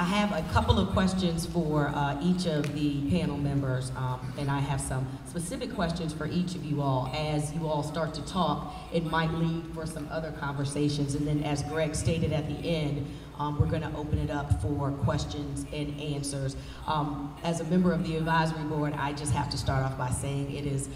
I have a couple of questions for each of the panel members, and I have some specific questions for each of you all. As you all start to talk, it might lead for some other conversations, and then as Greg stated at the end, we're going to open it up for questions and answers. As a member of the advisory board, I just have to start off by saying it is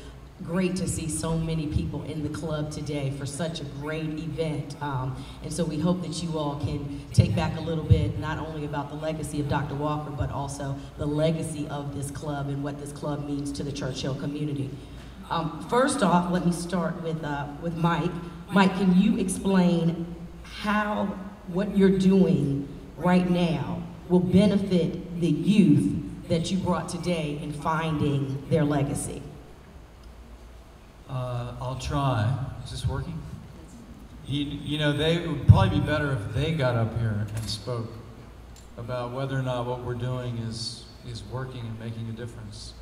great to see so many people in the club today for such a great event. And so we hope that you all can take back a little bit, not only about the legacy of Dr. Walker, but also the legacy of this club and what this club means to the Churchill community. First off, let me start with Mike. Mike, can you explain how what you're doing right now will benefit the youth that you brought today in finding their legacy? I'll try. Is this working? You know, it would probably be better if they got up here and spoke about whether or not what we're doing is working and making a difference.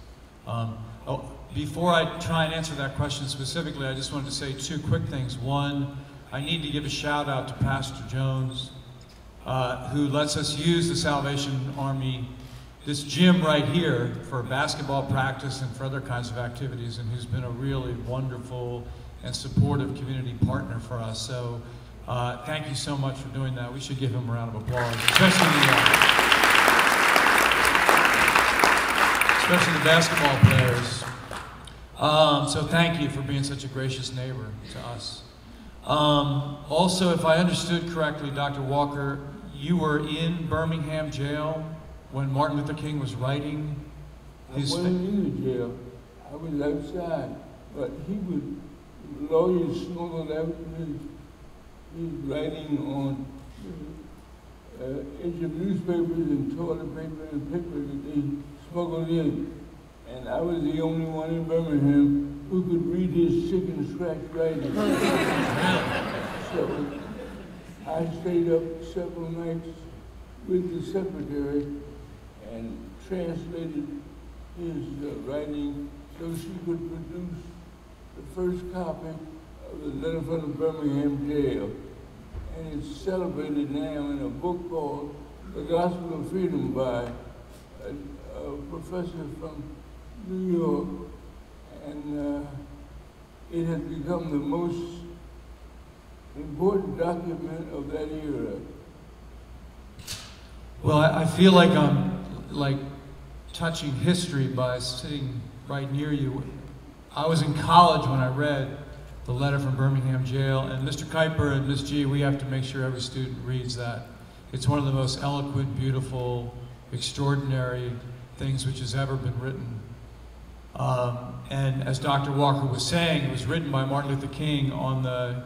Before I try and answer that question specifically, I just wanted to say two quick things. One, I need to give a shout out to Pastor Jones, who lets us use the Salvation Army, this gym right here, for basketball practice and for other kinds of activities, and who's been a really wonderful and supportive community partner for us. So thank you so much for doing that. We should give him a round of applause, especially the basketball players. So thank you for being such a gracious neighbor to us. Also, if I understood correctly, Dr. Walker, you were in Birmingham jail when Martin Luther King was writing his... I wasn't in the jail. I was outside. But lawyers smuggled out his writing on edge of newspapers and toilet paper and paper that they smuggled in. And I was the only one in Birmingham who could read his sick and scratch writing. So I stayed up several nights with the secretary and translated his writing so she could produce the first copy of the letter from the Birmingham jail. And it's celebrated now in a book called The Gospel of Freedom by a professor from New York. And it has become the most important document of that era. Well, I feel like I'm touching history by sitting right near you. I was in college when I read the letter from Birmingham jail, and Mr. Kuiper and Ms. G, we have to make sure every student reads that. It's one of the most eloquent, beautiful, extraordinary things which has ever been written. And as Dr. Walker was saying, it was written by Martin Luther King on the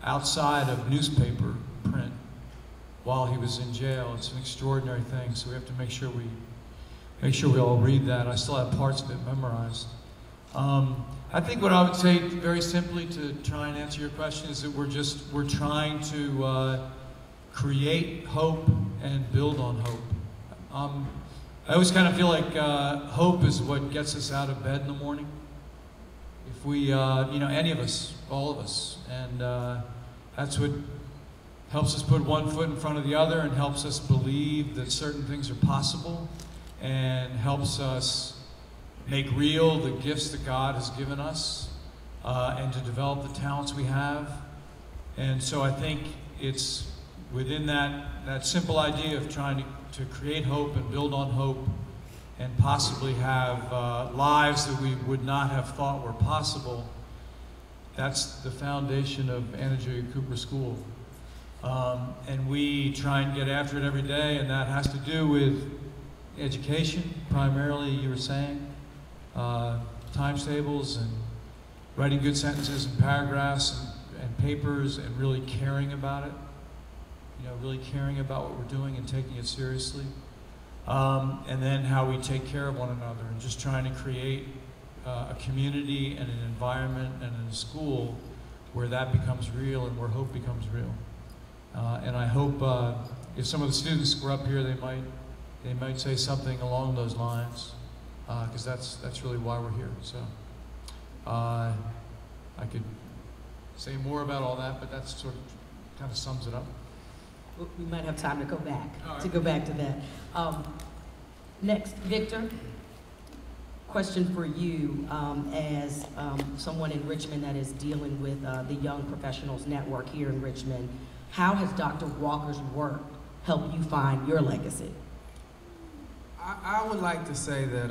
outside of newspaper print while he was in jail. It's an extraordinary thing, so we have to make sure we all read that. I still have parts of it memorized. I think what I would say very simply to try and answer your question is that we're trying to create hope and build on hope. I always kind of feel like hope is what gets us out of bed in the morning. If we, you know, any of us, all of us, and that's what helps us put one foot in front of the other and helps us believe that certain things are possible and helps us make real the gifts that God has given us and to develop the talents we have. And so I think it's within that simple idea of trying to create hope and build on hope and possibly have lives that we would not have thought were possible. That's the foundation of Anna Julia Cooper School. And we try and get after it every day, and that has to do with education, primarily, you were saying, times tables and writing good sentences and paragraphs and papers and really caring about it. You know, really caring about what we're doing and taking it seriously. And then how we take care of one another and just trying to create a community and an environment and a school where that becomes real and where hope becomes real. And I hope if some of the students were up here, they might say something along those lines, because that's really why we're here. So I could say more about all that, but that sort of kind of sums it up. We might have time to go back, All right. to that. Next, Victor, question for you as someone in Richmond that is dealing with the Young Professionals Network here in Richmond. How has Dr. Walker's work helped you find your legacy? I would like to say that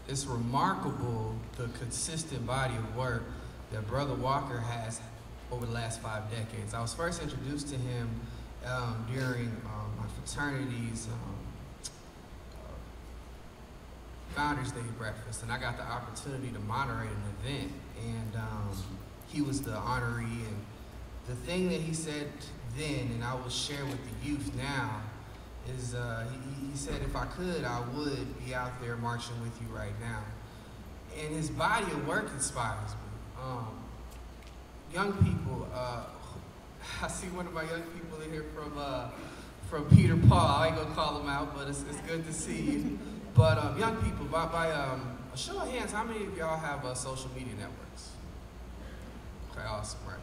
it's remarkable the consistent body of work that Brother Walker has over the last 5 decades. I was first introduced to him during my fraternity's Founders Day breakfast, and I got the opportunity to moderate an event, and he was the honoree, and the thing that he said then, and I will share with the youth now, is he said, if I could, I would be out there marching with you right now. And his body of work inspires me. Young people, I see one of my young people in here from Peter Paul. I ain't gonna call him out, but it's good to see you. But young people, by a show of hands, how many of y'all have social media networks? Okay, awesome, right?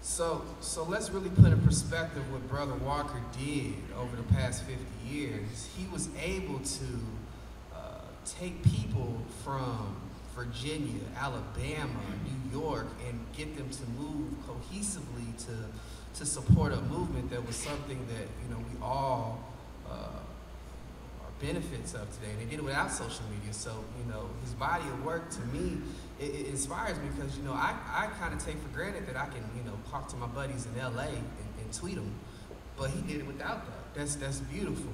So let's really put in perspective what Brother Walker did over the past 50 years. He was able to take people from Virginia, Alabama, New York, and get them to move cohesively to support a movement that was something that we all are benefits of today. And they did it without social media. So his body of work to me, it inspires me because I kind of take for granted that I can talk to my buddies in LA and tweet them, but he did it without that. That's beautiful.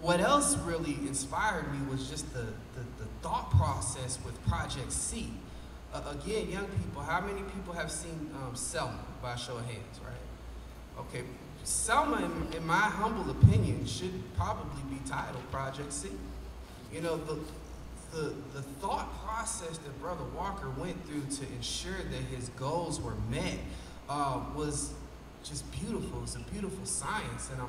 What else really inspired me was just the thought process with Project C. Again, young people, how many people have seen Selma, by a show of hands, right? Okay, Selma, in my humble opinion, should probably be titled Project C. The thought process that Brother Walker went through to ensure that his goals were met was just beautiful. It's a beautiful science, and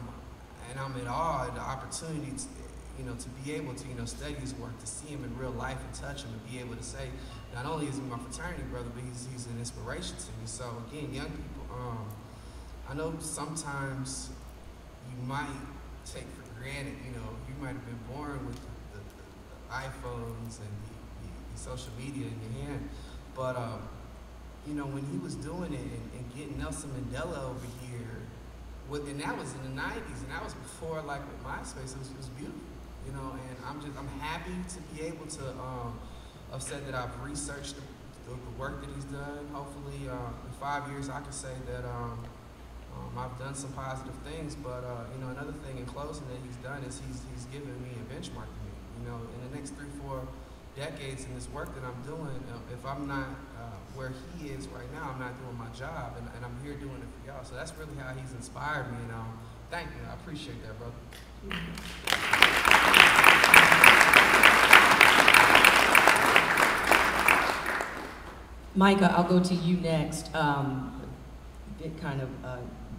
I'm at awe at the opportunity to be able to study his work, to see him in real life and touch him, and be able to say, not only is he my fraternity brother, but he's an inspiration to me. So again, young people, I know sometimes you might take for granted, you might have been born with the iPhones and the social media in your hand, but when he was doing it and getting Nelson Mandela over here, and that was in the 90s, and that was before with MySpace, it was beautiful, and I'm happy to be able to have said that I've researched the work that he's done. Hopefully in 5 years I can say that I've done some positive things, but another thing in closing that he's done is he's given me a benchmark to me. In the next 3-4 decades in this work that I'm doing, if I'm not where he is right now, I'm not doing my job, and I'm here doing it for y'all. So that's really how he's inspired me, and thank you. I appreciate that, brother. Micah, I'll go to you next. It kind of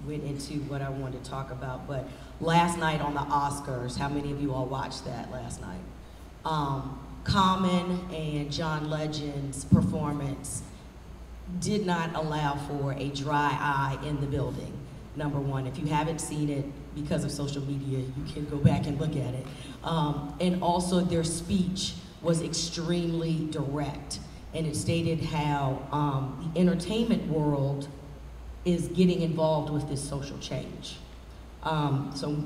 went into what I wanted to talk about, but last night on the Oscars, how many of you all watched that last night? Common and John Legend's performance did not allow for a dry eye in the building, number one. If you haven't seen it because of social media, you can go back and look at it. And also their speech was extremely direct, and it stated how the entertainment world is getting involved with this social change. So,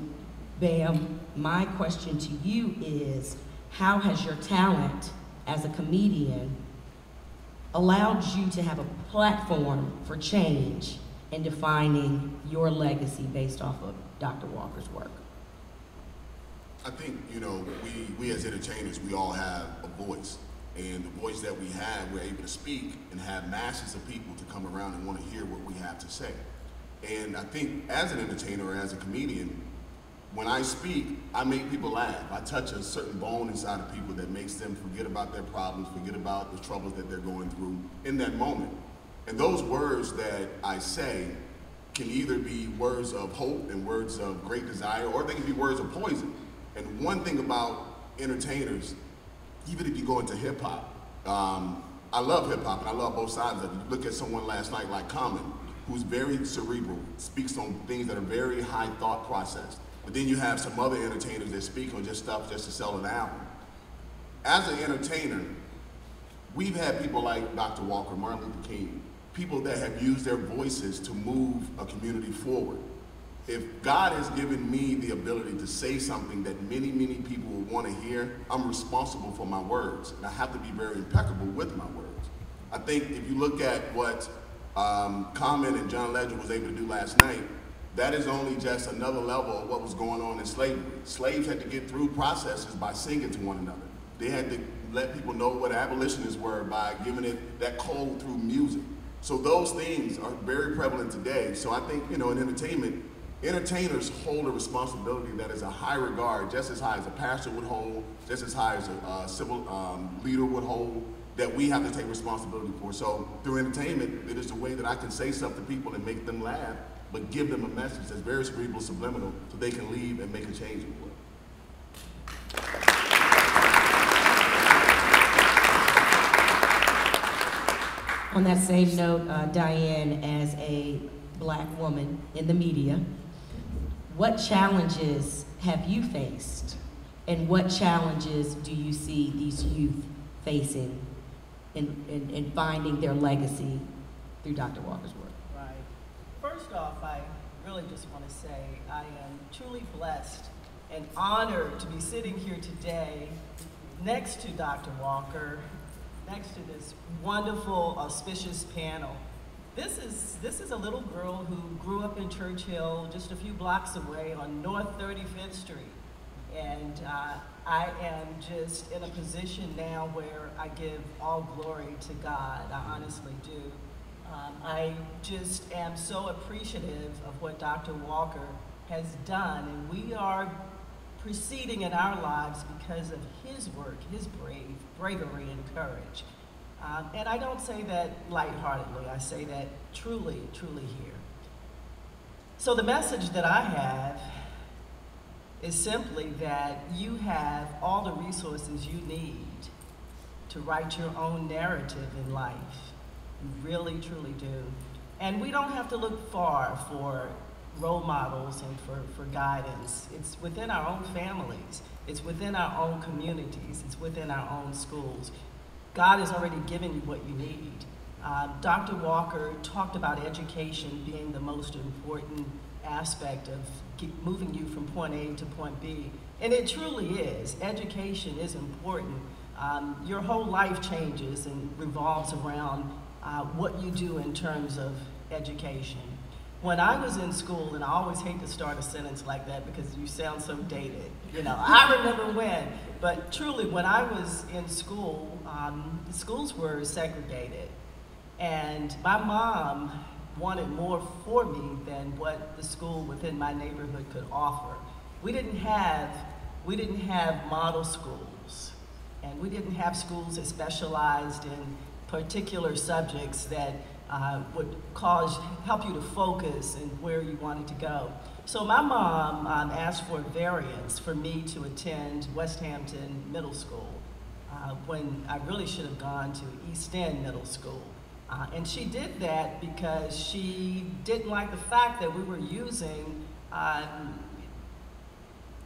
Bam, my question to you is, how has your talent as a comedian allowed you to have a platform for change and defining your legacy based off of Dr. Walker's work? I think, we as entertainers, we all have a voice. And the voice that we have, we're able to speak and have masses of people to come around and want to hear what we have to say. And I think as an entertainer or as a comedian, when I speak, I make people laugh. I touch a certain bone inside of people that makes them forget about their problems, forget about the troubles that they're going through in that moment. And those words that I say can either be words of hope and words of great desire, or they can be words of poison. And one thing about entertainers, even if you go into hip hop, I love hip hop and I love both sides of it. You look at someone last night like Common, who's very cerebral, speaks on things that are very high thought process. But then you have some other entertainers that speak on just stuff just to sell an album. As an entertainer, we've had people like Dr. Walker, Martin Luther King, people that have used their voices to move a community forward. If God has given me the ability to say something that many, many people will want to hear, I'm responsible for my words, and I have to be very impeccable with my words. I think if you look at what Common and John Legend was able to do last night, that is only just another level of what was going on in slavery. Slaves had to get through processes by singing to one another. They had to let people know what abolitionists were by giving it that code through music. So those things are very prevalent today. So I think, in entertainment, entertainers hold a responsibility that is a high regard, just as high as a pastor would hold, just as high as a civil leader would hold, that we have to take responsibility for. So through entertainment, it is a way that I can say stuff to people and make them laugh, but give them a message that's very cerebral, subliminal, so they can leave and make a change in the world. On that same note, Diane, as a Black woman in the media, what challenges have you faced, and what challenges do you see these youth facing in finding their legacy through Dr. Walker's work? Right. First off, I really just want to say I am truly blessed and honored to be sitting here today next to Dr. Walker, next to this wonderful, auspicious panel. This is a little girl who grew up in Churchill, just a few blocks away on North 35th Street. And I am just in a position now where I give all glory to God. I honestly do. I just am so appreciative of what Dr. Walker has done, and we are proceeding in our lives because of his work, his bravery and courage. And I don't say that lightheartedly, I say that truly, truly here. So the message that I have is simply that you have all the resources you need to write your own narrative in life. You really, truly do. And we don't have to look far for role models and for guidance. It's within our own families. It's within our own communities. It's within our own schools. God has already given you what you need. Dr. Walker talked about education being the most important aspect of moving you from point A to point B. And it truly is. Education is important. Your whole life changes and revolves around what you do in terms of education. When I was in school, and I always hate to start a sentence like that because you sound so dated, I remember when, but truly when I was in school, the schools were segregated. And my mom wanted more for me than what the school within my neighborhood could offer. We didn't have model schools, and we didn't have schools that specialized in particular subjects that would help you to focus and where you wanted to go. So my mom asked for a variance for me to attend West Hampton Middle School when I really should have gone to East End Middle School. And she did that because she didn't like the fact that we were using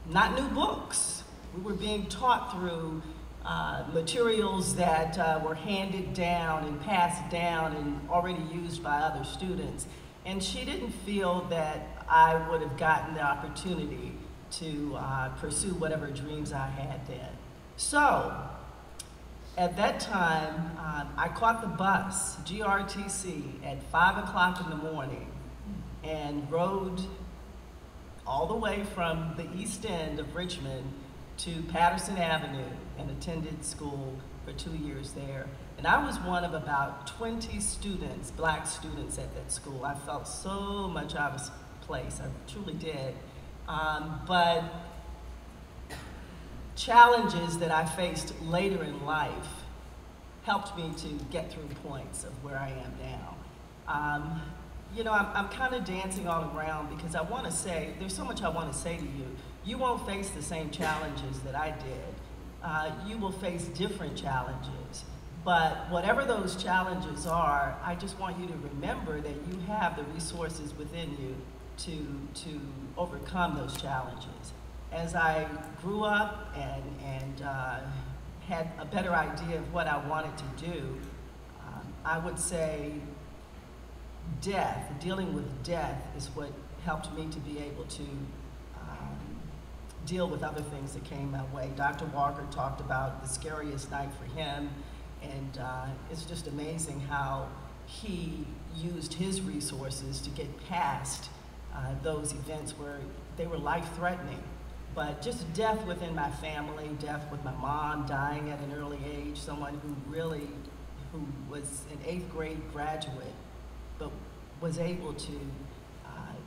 not new books. We were being taught through materials that were handed down and passed down and already used by other students. And she didn't feel that I would have gotten the opportunity to pursue whatever dreams I had then. So, at that time, I caught the bus, GRTC, at 5 o'clock in the morning and rode all the way from the east end of Richmond to Patterson Avenue and attended school for 2 years there. And I was one of about 20 students, Black students at that school. I felt so much out of place, I truly did. But challenges that I faced later in life helped me to get through points of where I am now. I'm kind of dancing all around because I want to say, there's so much I want to say to you. You won't face the same challenges that I did. You will face different challenges, But whatever those challenges are, I just want you to remember that you have the resources within you to overcome those challenges. As I grew up and had a better idea of what I wanted to do, I would say dealing with death is what helped me to be able to deal with other things that came my way. Dr. Walker talked about the scariest night for him, and it's just amazing how he used his resources to get past those events where they were life-threatening. But just death within my family, death with my mom dying at an early age, someone who was an 8th grade graduate, but was able to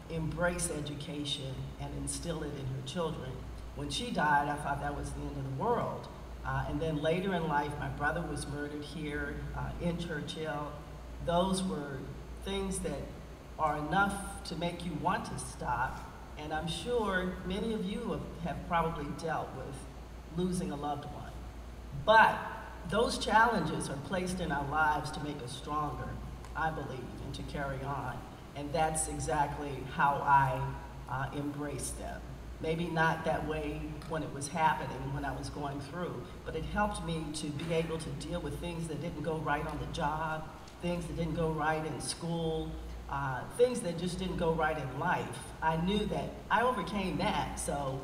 embrace education and instill it in her children. When she died, I thought that was the end of the world. And then later in life, my brother was murdered here in Churchill. Those were things that are enough to make you want to stop. And I'm sure many of you have probably dealt with losing a loved one. But those challenges are placed in our lives to make us stronger, I believe, and to carry on. And that's exactly how I embrace them. Maybe not that way when it was happening, when I was going through, but it helped me to be able to deal with things that didn't go right on the job, things that didn't go right in school, things that just didn't go right in life. I knew that I overcame that, so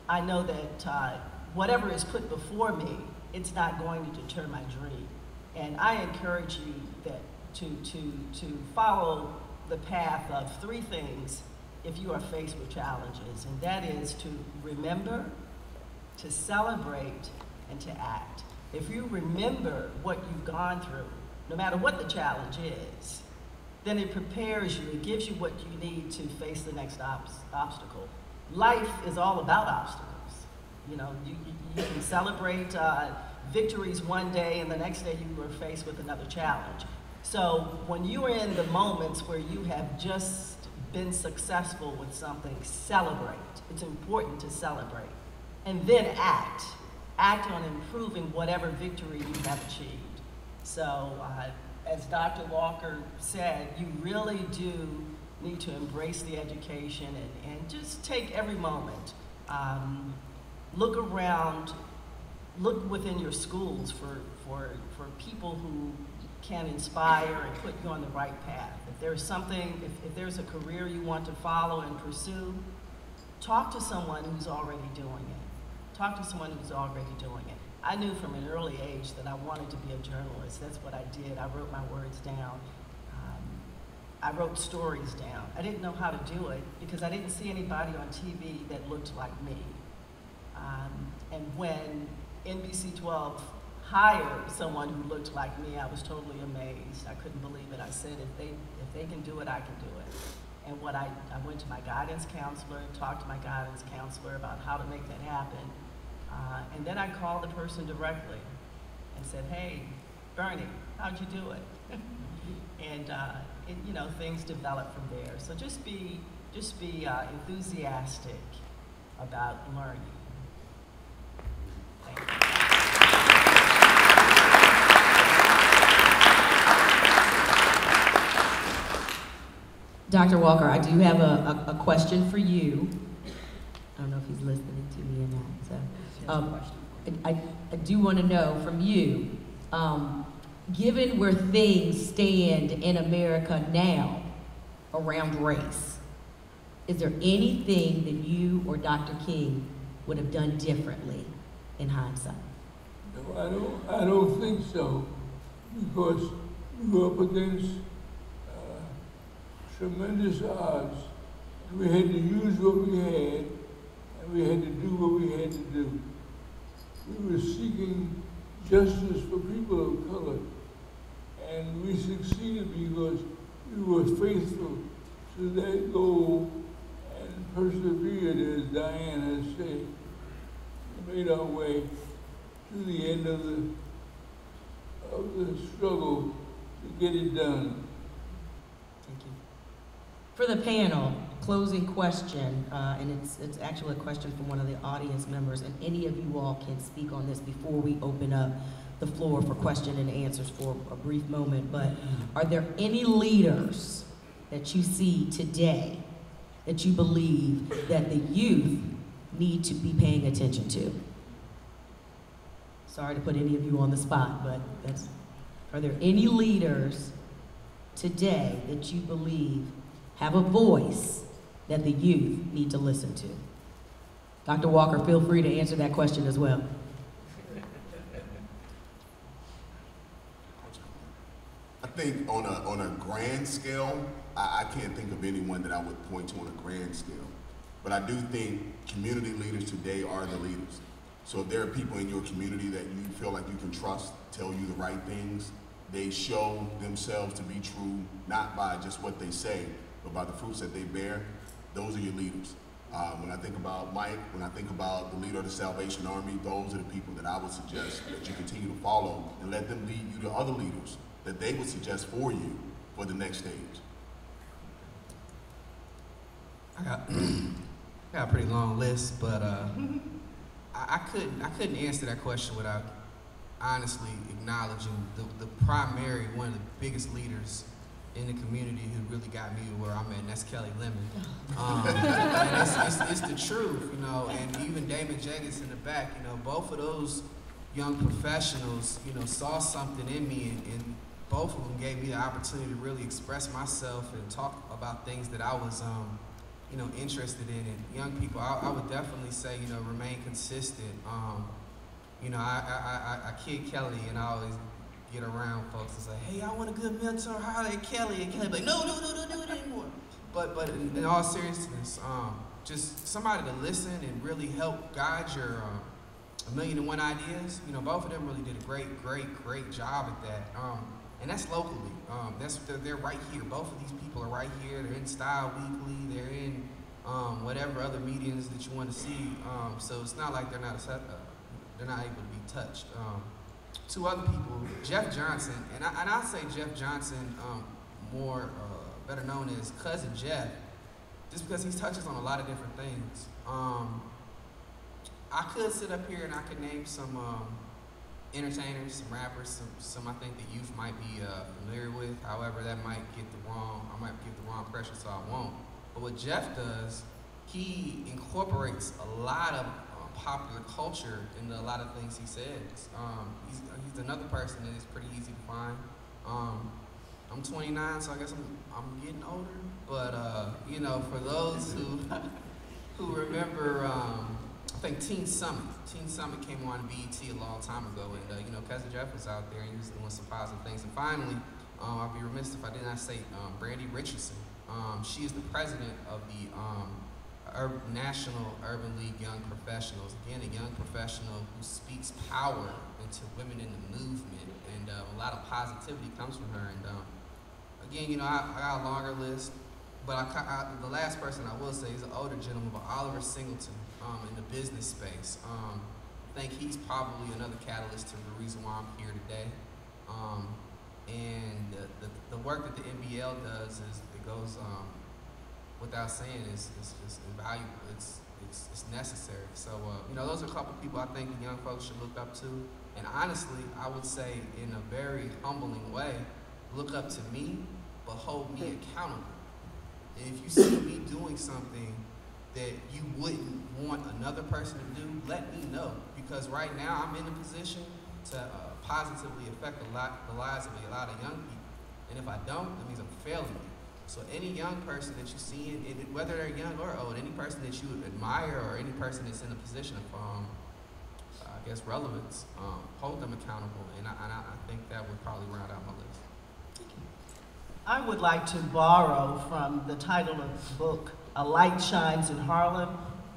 I know that whatever is put before me, it's not going to deter my dream. And I encourage you that to follow the path of 3 things if you are faced with challenges, and that is to remember, to celebrate, and to act. If you remember what you've gone through, no matter what the challenge is, then it prepares you, it gives you what you need to face the next obstacle. Life is all about obstacles. You know, you can celebrate victories one day, and the next day you were faced with another challenge. So when you are in the moments where you have just been successful with something, celebrate. It's important to celebrate. And then act. Act on improving whatever victory you have achieved. So as Dr. Walker said, you really do need to embrace the education and just take every moment. Look around, look within your schools for people who can inspire and put you on the right path. If there's something, if there's a career you want to follow and pursue, talk to someone who's already doing it. Talk to someone who's already doing it. I knew from an early age that I wanted to be a journalist. That's what I did. I wrote my words down. I wrote stories down. I didn't know how to do it because I didn't see anybody on TV that looked like me. And when NBC 12 hired someone who looked like me, I was totally amazed. I couldn't believe it. I said, if they can do it, I can do it. And I went to my guidance counselor, talked to my guidance counselor about how to make that happen. And then I called the person directly and said, hey, Bernie, how'd you do it? And you know, things developed from there. So just be enthusiastic about learning. Thank you. Dr. Walker, I do have a question for you. I don't know if he's listening to me or not. So, I do want to know from you, given where things stand in America now around race, is there anything that you or Dr. King would have done differently in hindsight? No, I don't think so, because we were up against tremendous odds. We had to use what we had, and we had to do what we had to do. We were seeking justice for people of color, and we succeeded because we were faithful to that goal and persevered, as Diane has said. We made our way to the end of the struggle to get it done. Thank you. For the panel, closing question, and it's actually a question from one of the audience members, and any of you all can speak on this before we open up the floor for question and answers for a brief moment, but are there any leaders that you see today that you believe that the youth need to be paying attention to? Sorry to put any of you on the spot, but are there any leaders today that you believe have a voice that the youth need to listen to? Dr. Walker, feel free to answer that question as well. I think on a grand scale, I can't think of anyone that I would point to on a grand scale. But I do think community leaders today are the leaders. So if there are people in your community that you feel like you can trust, tell you the right things, they show themselves to be true, not by just what they say, but by the fruits that they bear, those are your leaders. When I think about Mike, when I think about the leader of the Salvation Army, those are the people that I would suggest that you continue to follow and let them lead you to other leaders that they would suggest for you for the next stage. I got a pretty long list, but I couldn't answer that question without honestly acknowledging the primary, one of the biggest leaders in the community who really got me to where I'm at, and that's Kelly Lemon. And it's the truth, you know, and even Damon Jenkins in the back, you know, both of those young professionals, you know, saw something in me, and both of them gave me the opportunity to really express myself and talk about things that I was, you know, interested in. And young people, I would definitely say, you know, remain consistent. You know, I kid Kelly, and I always get around folks and say, hey, I want a good mentor, holler at Kelly. And Kelly's like, no, don't do it anymore. But in all seriousness, just somebody to listen and really help guide your 1,000,001 ideas. You know, both of them really did a great job at that. And that's locally. They're right here. Both of these people are right here. They're in Style Weekly. They're in whatever other mediums that you want to see. So it's not like they're not able to be touched. Two other people, Jeff Johnson, and I say Jeff Johnson more better known as Cousin Jeff, just because he touches on a lot of different things. I could sit up here and I could name some entertainers, some rappers, some I think the youth might be familiar with. However, that might give the wrong impression, so I won't. But what Jeff does, he incorporates a lot of popular culture into a lot of things he says. He's another person that is pretty easy to find. I'm 29, so I guess I'm getting older. But you know, for those who remember, I think Teen Summit came on BET a long time ago, and you know, Cousin Jeff was out there and he was doing some positive things. And finally, I'd be remiss if I did not say Brandy Richardson. She is the president of the National Urban League Young Professionals. Again, a young professional who speaks power into women in the movement, and a lot of positivity comes from her. And again, you know, I got a longer list, but the last person I will say is an older gentleman, but Oliver Singleton, in the business space. I think he's probably another catalyst to the reason why I'm here today. And the work that the NBL does it goes without saying is invaluable. It's necessary. So you know, those are a couple people I think the young folks should look up to. And honestly, I would say in a very humbling way, look up to me, but hold me accountable. And if you see me doing something that you wouldn't want another person to do, let me know. Because right now I'm in a position to positively affect the lives of a lot of young people. And if I don't, that means I'm failing you. So any young person that you see, whether they're young or old, any person that you admire or any person that's in a position of, I guess, relevance, hold them accountable. And I think that would probably round out my list. I would like to borrow from the title of the book, A Light Shines in Harlem,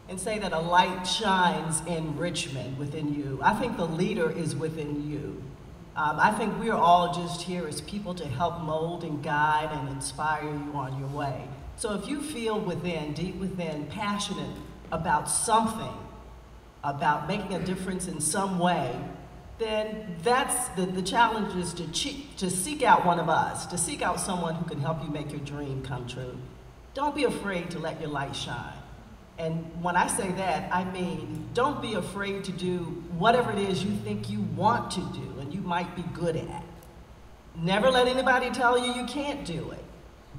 and say that a light shines in Richmond within you. I think the leader is within you. I think we're all just here as people to help mold and guide and inspire you on your way. So if you feel within, deep within, passionate about something, about making a difference in some way, then that's the challenge is to seek out one of us, to seek out someone who can help you make your dream come true. Don't be afraid to let your light shine. And when I say that, I mean, don't be afraid to do whatever it is you think you want to do and you might be good at. Never let anybody tell you you can't do it.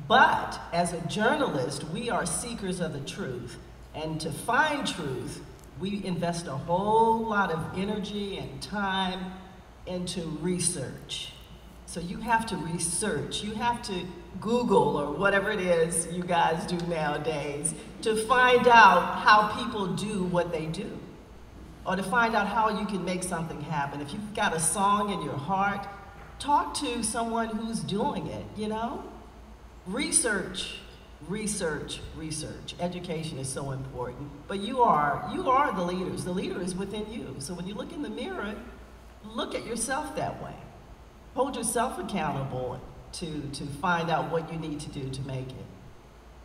But as a journalist, we are seekers of the truth. And to find truth, we invest a whole lot of energy and time into research. So you have to research. You have to Google or whatever it is you guys do nowadays to find out how people do what they do, or to find out how you can make something happen. If you've got a song in your heart, talk to someone who's doing it, you know? Research, research, research. Education is so important, but you are the leaders. The leader is within you. So when you look in the mirror, look at yourself that way. Hold yourself accountable to find out what you need to do to make it.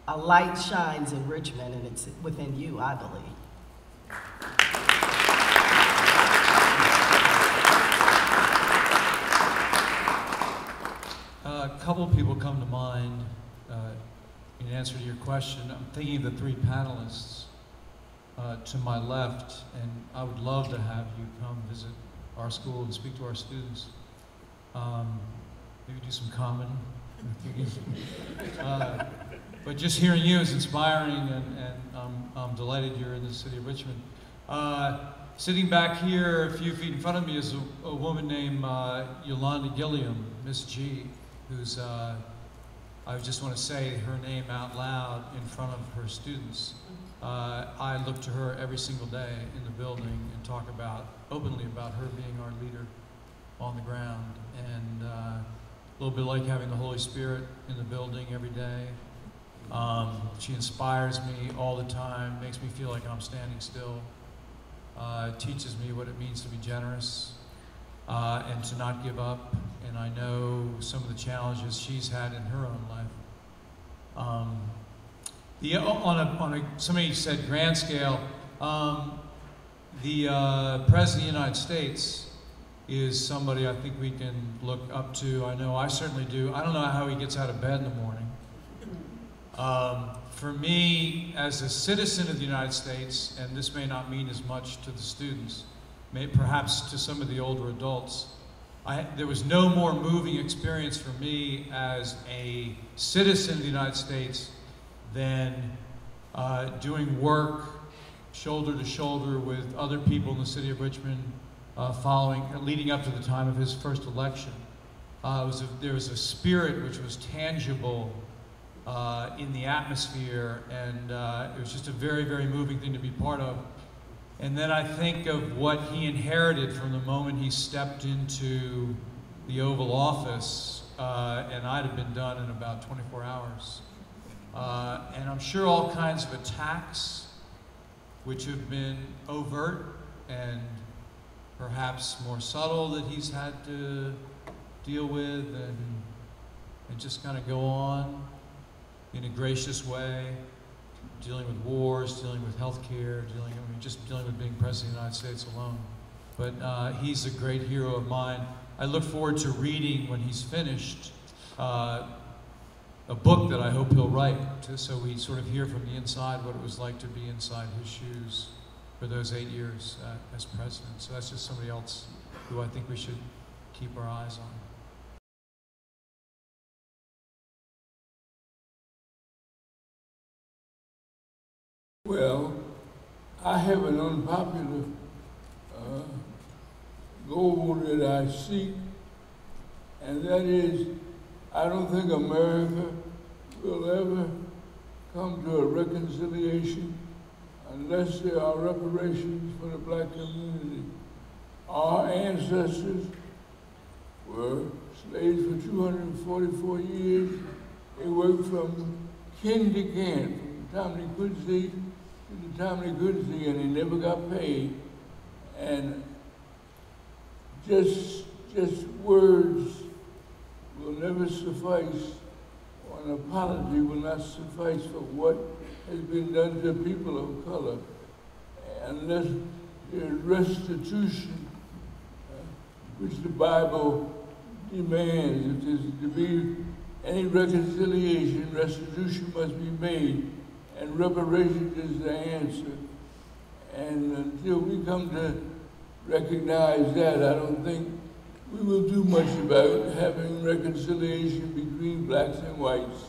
A light shines in Richmond, and it's within you, I believe. A couple of people come to mind in answer to your question. I'm thinking of the three panelists to my left, and I would love to have you come visit our school and speak to our students. Maybe do some comedy. But just hearing you is inspiring, and I'm delighted you're in the city of Richmond. Sitting back here a few feet in front of me is a woman named Yolanda Gilliam, Miss G, who's, I just want to say her name out loud in front of her students. I look to her every single day in the building and talk openly about her being our leader on the ground, and a little bit like having the Holy Spirit in the building every day. She inspires me all the time, makes me feel like I'm standing still, teaches me what it means to be generous and to not give up, and I know some of the challenges she's had in her own life. Somebody said grand scale, the President of the United States is somebody I think we can look up to. I know I certainly do. I don't know how he gets out of bed in the morning. For me, as a citizen of the United States, and this may not mean as much to the students, perhaps to some of the older adults, there was no more moving experience for me as a citizen of the United States than doing work shoulder to shoulder with other people in the city of Richmond leading up to the time of his first election. There was a spirit which was tangible in the atmosphere, and it was just a very, very moving thing to be part of. And then I think of what he inherited from the moment he stepped into the Oval Office, and I'd have been done in about 24 hours. And I'm sure all kinds of attacks, which have been overt and perhaps more subtle, that he's had to deal with and just kind of go on in a gracious way, dealing with wars, dealing with healthcare, just dealing with being President of the United States alone. But he's a great hero of mine. I look forward to reading, when he's finished, a book that I hope he'll write, so we sort of hear from the inside what it was like to be inside his shoes for those 8 years as president. So that's just somebody else who I think we should keep our eyes on. Well, I have an unpopular goal that I seek, and that is, I don't think America will ever come to a reconciliation unless there are reparations for the black community. Our ancestors were slaves for 244 years. They worked from kin to kin, from the time they could see to the time they couldn't see, and they never got paid. And just words will never suffice, or an apology will not suffice for what has been done to people of color, unless there's restitution, which the Bible demands. If there's to be any reconciliation, restitution must be made, and reparations is the answer. And until we come to recognize that, I don't think we will do much about having reconciliation between blacks and whites.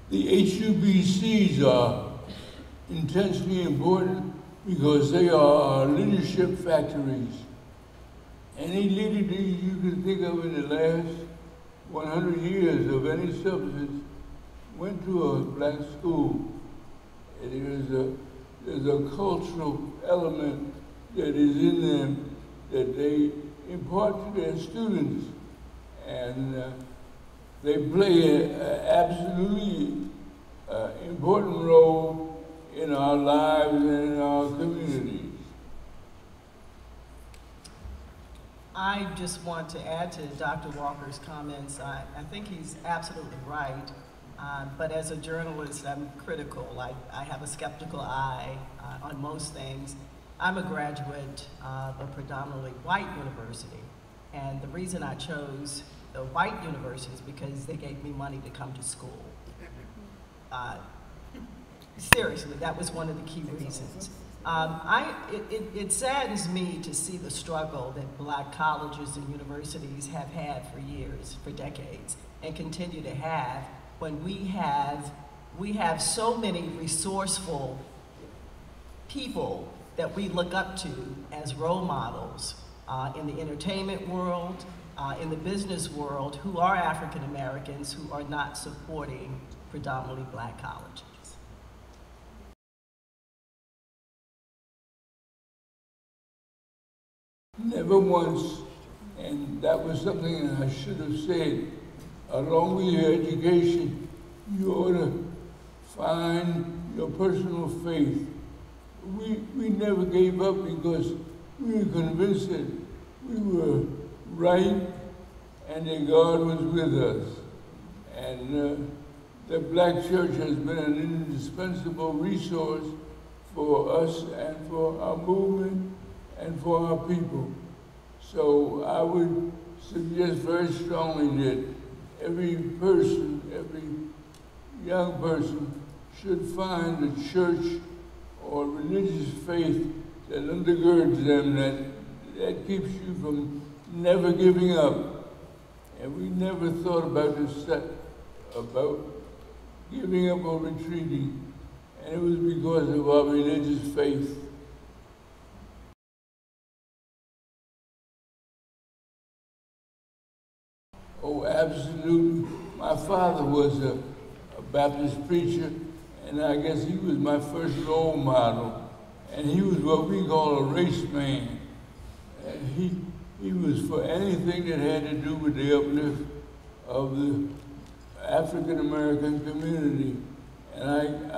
The HUBCs are intensely important because they are our leadership factories. Any leader you can think of in the last 100 years of any substance went to a black school. There's a cultural element that is in them that they impart to their students. And they play an absolutely important role in our lives and in our communities. I just want to add to Dr. Walker's comments. I think he's absolutely right. But as a journalist, I'm critical. I have a skeptical eye on most things. I'm a graduate of a predominantly white university. And the reason I chose the white university is because they gave me money to come to school. Seriously, that was one of the key reasons. It saddens me to see the struggle that black colleges and universities have had for years, for decades, and continue to have when we have so many resourceful people that we look up to as role models in the entertainment world, in the business world, who are African Americans who are not supporting predominantly black colleges. Never once, and that was something that I should have said, along with your education, you ought to find your personal faith. We never gave up because we were convinced that we were right and that God was with us. And the black church has been an indispensable resource for us and for our movement and for our people. So I would suggest very strongly that every person, every young person should find a church or religious faith that undergirds them, that keeps you from never giving up. And we never thought about giving up or retreating. And it was because of our religious faith. Oh, absolutely. My father was a Baptist preacher, and I guess he was my first role model. And he was what we call a race man. And he was for anything that had to do with the uplift of the African American community. And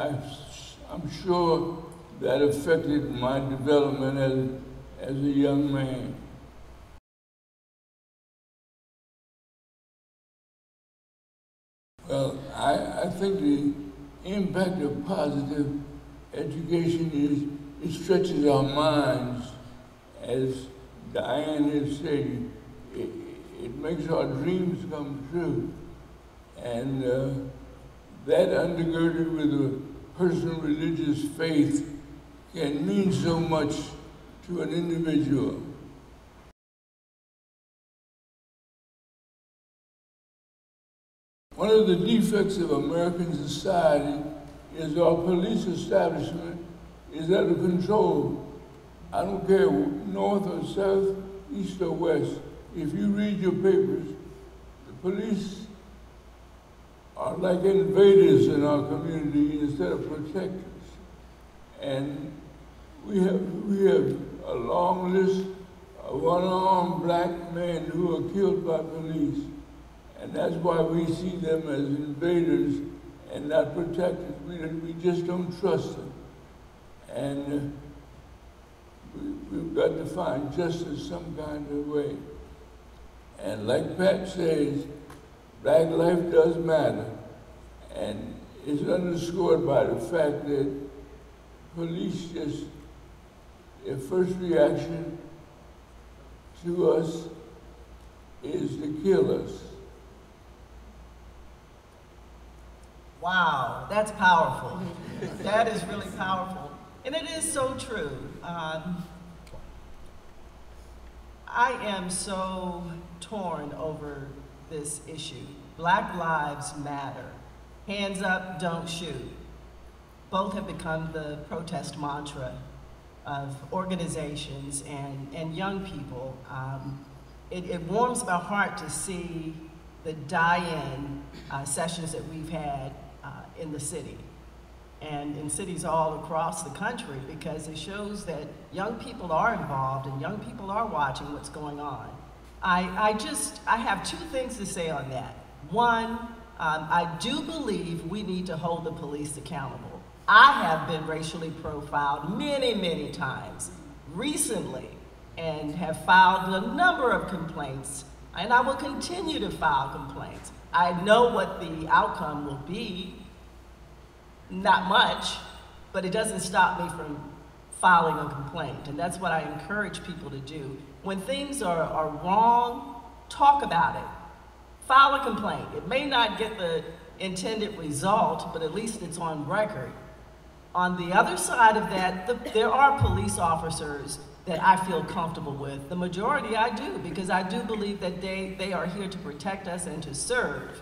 I'm sure that affected my development as a young man. Well, I think the impact of positive education is it stretches our minds. As Diane has said, it makes our dreams come true. And that undergirded with a personal religious faith can mean so much to an individual. One of the defects of American society is our police establishment is out of control. I don't care north or south, east or west. If you read your papers, the police are like invaders in our community instead of protectors. And we have a long list of unarmed black men who are killed by police. And that's why we see them as invaders and not protectors. We just don't trust them. And we've got to find justice some kind of way. And like Pat says, black life does matter. And it's underscored by the fact that police their first reaction to us is to kill us. Wow, that's powerful. That is really powerful. And it is so true. I am so torn over this issue. Black lives matter. Hands up, don't shoot. Both have become the protest mantra of organizations and young people. It warms my heart to see the die-in sessions that we've had in the city and in cities all across the country, because it shows that young people are involved and young people are watching what's going on. I have two things to say on that. One, I do believe we need to hold the police accountable. I have been racially profiled many, many times recently and have filed a number of complaints, and I will continue to file complaints. I know what the outcome will be, not much, but it doesn't stop me from filing a complaint, and that's what I encourage people to do. When things are wrong, talk about it. File a complaint. It may not get the intended result, but at least it's on record. On the other side of that, there are police officers that I feel comfortable with. The majority I do, because I do believe that they are here to protect us and to serve.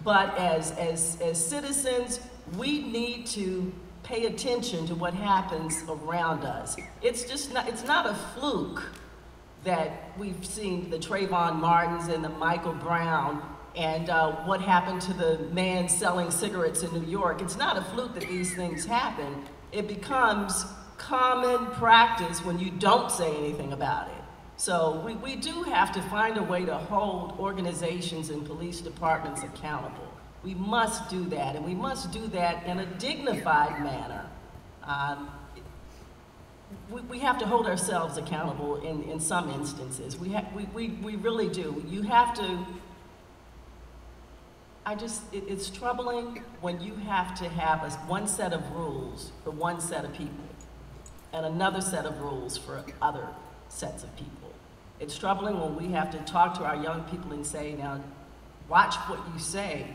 But as citizens, we need to pay attention to what happens around us. It's not a fluke that we've seen the Trayvon Martins and the Michael Brown and what happened to the man selling cigarettes in New York. It's not a fluke that these things happen. It becomes common practice when you don't say anything about it. So we do have to find a way to hold organizations and police departments accountable. We must do that, and we must do that in a dignified manner. We have to hold ourselves accountable in some instances. We really do. You have to, it's troubling when you have to have one set of rules for one set of people and another set of rules for other sets of people. It's troubling when we have to talk to our young people and say, now, watch what you say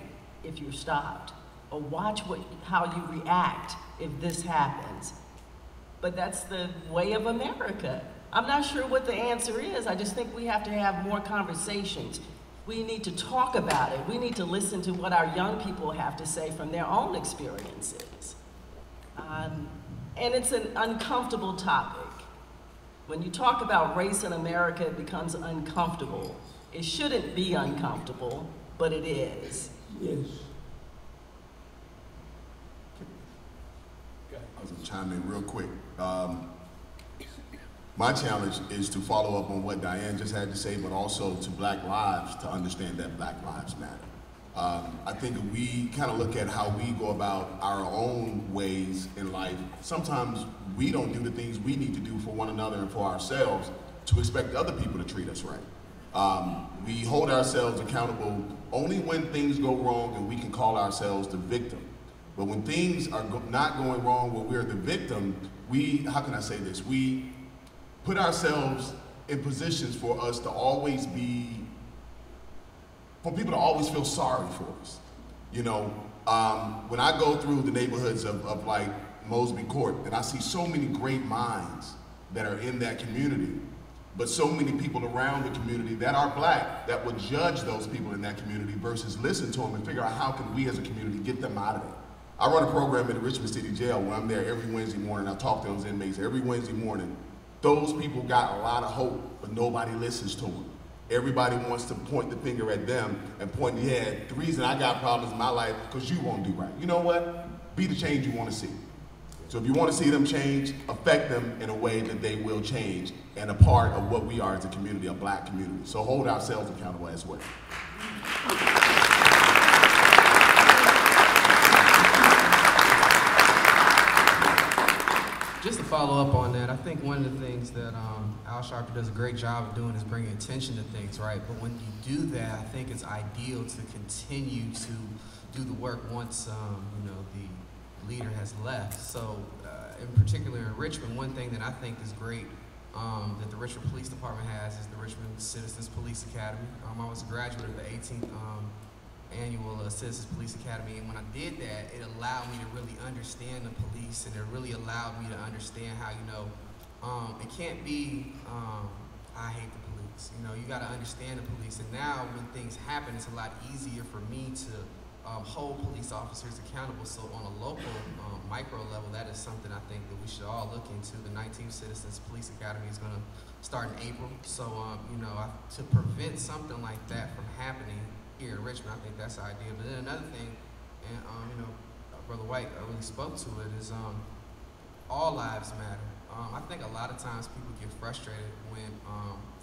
if you're stopped, or watch how you react if this happens. But that's the way of America. I'm not sure what the answer is. I just think we have to have more conversations. We need to talk about it. We need to listen to what our young people have to say from their own experiences. And it's an uncomfortable topic. When you talk about race in America, it becomes uncomfortable. It shouldn't be uncomfortable, but it is. Yes. I was going to chime in real quick. My challenge is to follow up on what Diane just had to say, but also to Black lives, to understand that Black lives matter. I think if we kind of look at how we go about our own ways in life, sometimes we don't do the things we need to do for one another and for ourselves to expect other people to treat us right. We hold ourselves accountable only when things go wrong and we can call ourselves the victim. But when things are not going wrong, when we're the victim, how can I say this? We put ourselves in positions for us to always for people to always feel sorry for us. You know, when I go through the neighborhoods of like Mosby Court, and I see so many great minds that are in that community, but so many people around the community that are Black that would judge those people in that community versus listen to them and figure out how can we as a community get them out of there. I run a program in the Richmond City Jail where I'm there every Wednesday morning. I talk to those inmates every Wednesday morning. Those people got a lot of hope, but nobody listens to them. Everybody wants to point the finger at them and point, yeah, the reason I got problems in my life because you won't do right. You know what? Be the change you want to see. So if you want to see them change, affect them in a way that they will change and a part of what we are as a community, a Black community. So hold ourselves accountable as well. Just to follow up on that, I think one of the things that Al Sharpton does a great job of doing is bringing attention to things, right? But when you do that, I think it's ideal to continue to do the work once you know, the leader has left. So in particular in Richmond, one thing that I think is great that the Richmond Police Department has is the Richmond Citizens Police Academy. I was a graduate of the 18th annual Citizens Police Academy, and when I did that, it allowed me to really understand the police, and it really allowed me to understand how, you know, it can't be, I hate the police. You know, you got to understand the police, and now when things happen, it's a lot easier for me to hold police officers accountable. So on a local, micro level, that is something I think that we should all look into. The 19th Citizens Police Academy is going to start in April. So, you know, to prevent something like that from happening here in Richmond, I think that's the idea. But then another thing, and you know, Brother Wyatt really spoke to it, is all lives matter. I think a lot of times people get frustrated when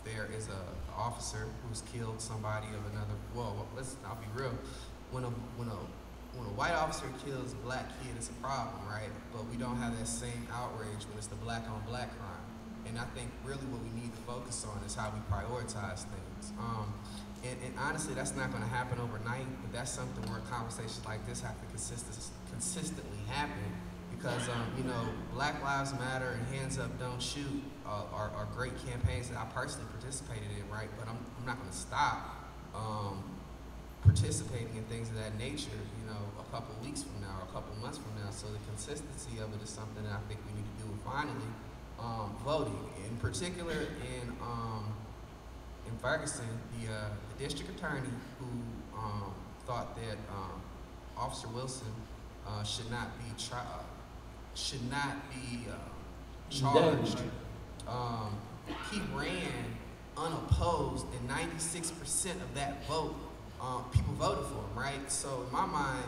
there is a officer who's killed somebody of another. Well, I'll be real. When a white officer kills a black kid, it's a problem, right? But we don't have that same outrage when it's the black on black crime. And I think really what we need to focus on is how we prioritize things. And honestly, that's not going to happen overnight, but that's something where conversations like this have to consistently happen, because you know, Black Lives Matter and Hands Up, Don't Shoot are great campaigns that I personally participated in, right? But I'm not going to stop participating in things of that nature, you know, a couple of weeks from now or a couple of months from now. So the consistency of it is something that I think we need to do. And finally, voting, in particular in Ferguson, the district attorney who thought that Officer Wilson should not be charged. He ran unopposed, and 96% of that vote, people voted for him, right? So in my mind,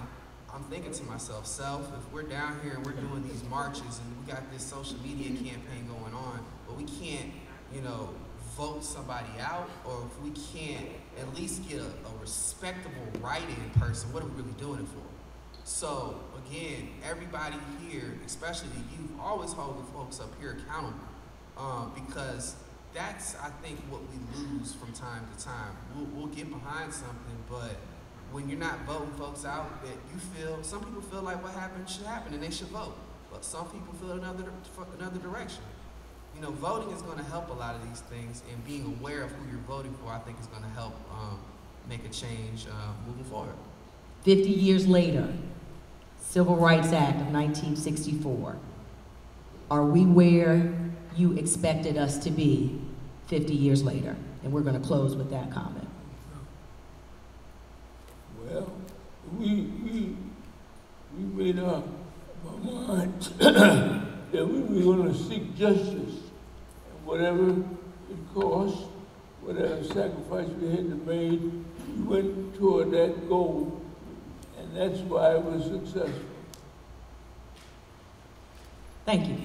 I'm thinking to myself, if we're down here and we're doing these marches and we got this social media campaign going on, but we can't, you know, vote somebody out, or if we can't at least get a respectable write-in person, what are we really doing it for? So again, everybody here, especially the youth, always hold the folks up here accountable, because that's, I think, what we lose from time to time. We'll get behind something, but when you're not voting folks out that you feel, some people feel like what happened should happen and they should vote, but some people feel another direction. You know, voting is going to help a lot of these things, and being aware of who you're voting for, I think, is going to help make a change moving forward. 50 years later, Civil Rights Act of 1964. Are we where you expected us to be 50 years later? And we're going to close with that comment. Well, we made up our minds that we were going to seek justice, and whatever it cost, whatever sacrifice we had to make, we went toward that goal, and that's why it was successful. Thank you.